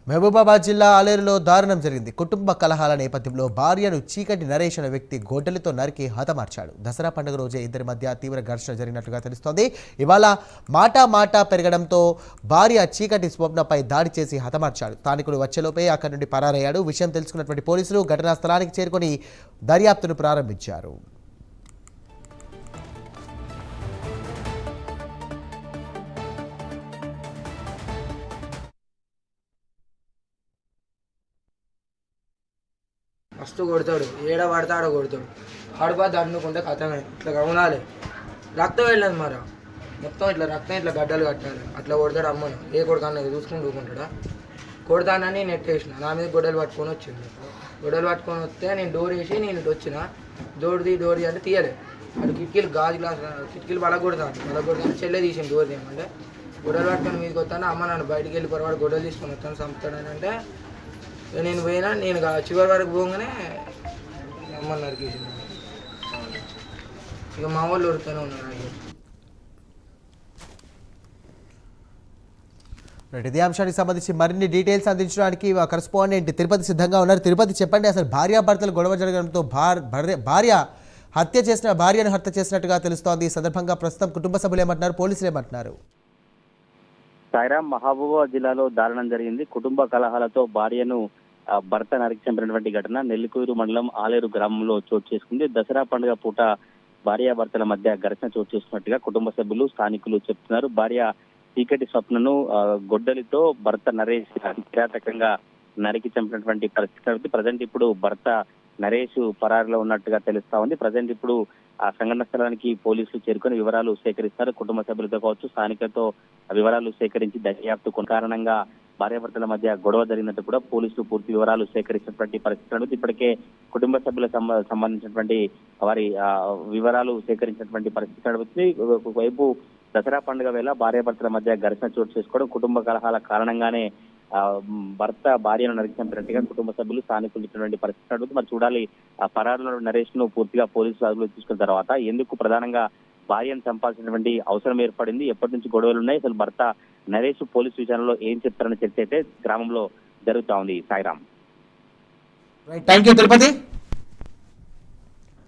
మహబూబాబాద్ జిల్లా ఆలేరులో దారుణం జరిగింది. కుటుంబ కలహాల నేపథ్యంలో భార్యను చీకటి నరేష్ అనే వ్యక్తి గొడ్డలితో నరికి హతమార్చాడు. దసరా పండుగ రోజే ఇద్దరి మధ్య తీవ్ర ఘర్షణ జరిగినట్లుగా తెలుస్తోంది. ఇవాళ మాట పెరగడంతో భార్య చీకటి స్వప్నపై దాడి చేసి హతమార్చాడు. స్థానికుడు వచ్చేలోపే అక్కడి నుండి పరారయ్యాడు. విషయం తెలుసుకున్నటువంటి పోలీసులు ఘటనా స్థలానికి చేరుకొని దర్యాప్తును ప్రారంభించారు. మస్తు కొడతాడు, ఏడ పడతాడో కొడతాడు. ఆడపోతే అన్నుకుంటే కథమే ఇట్లా గమనాలి. రక్తం వెళ్ళదు మరి మొత్తం ఇట్లా రక్తం ఇట్లా గడ్డలు కట్టాలి. అట్లా కొడతాడు అమ్మను. ఏ కొడుకన్నా చూసుకుంటూ ఊరుకుంటాడా? కొడతానని నెట్టేసిన నా మీద గొడ్డలు పట్టుకొని వచ్చింది. గొడ్డలు పట్టుకొని వస్తే నేను డోర్ వేసి నేను ఇటు వచ్చిన. డోర్ అంటే తీయలే. అది కిటికీలు గాజు గ్లాస్ కిటికీలు పలగొడతాను చెల్లె తీసింది డోర్ తీయమంటే. గొడ్డలు పట్టుకొని మీదకి వస్తాను. అమ్మ నన్ను బయటికి వెళ్ళి పొరవాడు గొడ్డలు తీసుకొని వస్తాను చంపుతాడని అంటే నేను పోయినా. నేను చివరి వరకు పోగానే అమ్మ నరికేసింది. ఇక మా వాళ్ళు ఉడుతూనే ఉన్నారు. ఇదే అంశానికి సంబంధించి మరిన్ని డీటెయిల్స్ అందించడానికి కరెస్పాండెంట్ తిరుపతి సిద్ధంగా ఉన్నారు. తిరుపతి, చెప్పండి, అసలు భార్యాభర్తలు గొడవ జరగడంతో భార్యను హత్య చేసినట్టుగా తెలుస్తోంది. ఈ సందర్భంగా ప్రస్తుతం కుటుంబ సభ్యులు ఏమంటున్నారు, పోలీసులు ఏమంటున్నారు? సాయిరాం, మహబూబాబాద్ జిల్లాలో దారుణం జరిగింది. కుటుంబ కలహాలతో భార్యను భర్త నరికి చంపినటువంటి ఘటన నెల్లికూరు మండలం ఆలేరు గ్రామంలో చోటు చేసుకుంది. దసరా పండుగ పూట భార్యాభర్తల మధ్య ఘర్షణ చోటు చేసుకున్నట్టుగా కుటుంబ సభ్యులు, స్థానికులు చెప్తున్నారు. భార్య చీకటి స్వప్నను గొడ్డలితో భర్త నరేష్ కిరాతకంగా నరికి చంపినటువంటి పరిస్థితి. ప్రజెంట్ ఇప్పుడు భర్త నరేష్ పరారిలో ఉన్నట్టుగా తెలుస్తా ఉంది. ప్రజెంట్ ఇప్పుడు ఆ సంఘటన స్థలానికి పోలీసులు చేరుకొని వివరాలు సేకరిస్తారు. కుటుంబ సభ్యులతో కావచ్చు, స్థానికులతో వివరాలు సేకరించి దర్యాప్తు కారణంగా భార్యాభర్తల మధ్య గొడవ జరిగినట్టు కూడా పోలీసులు పూర్తి వివరాలు సేకరించినటువంటి పరిస్థితి. ఇప్పటికే కుటుంబ సభ్యులకు సంబంధించినటువంటి వారి వివరాలు సేకరించినటువంటి పరిస్థితి నడుపుతుంది. ఒకవైపు దసరా పండుగ వేళ భార్యాభర్తల మధ్య ఘర్షణ చోటు చేసుకోవడం, కుటుంబ కలహాల కారణంగానే భర్త భార్యను నరికి చంపినట్టుగా కుటుంబ సభ్యులు, స్థానికులు చెప్పినటువంటి పరిస్థితి నడుపుతుంది. మరి చూడాలి, పరారులో నరేష్ ను పూర్తిగా పోలీసులు అదుపులో తీసుకున్న తర్వాత ఎందుకు ప్రధానంగా భార్యను చంపాల్సినటువంటి అవసరం ఏర్పడింది, ఎప్పటి నుంచి గొడవలు ఉన్నాయి, అసలు భర్త నరేష్ పోలీసు విచారణలో ఏం చెప్తారనే చర్చ అయితే గ్రామంలో జరుగుతా ఉంది. సాయిరామ్. Thank you Tirupati.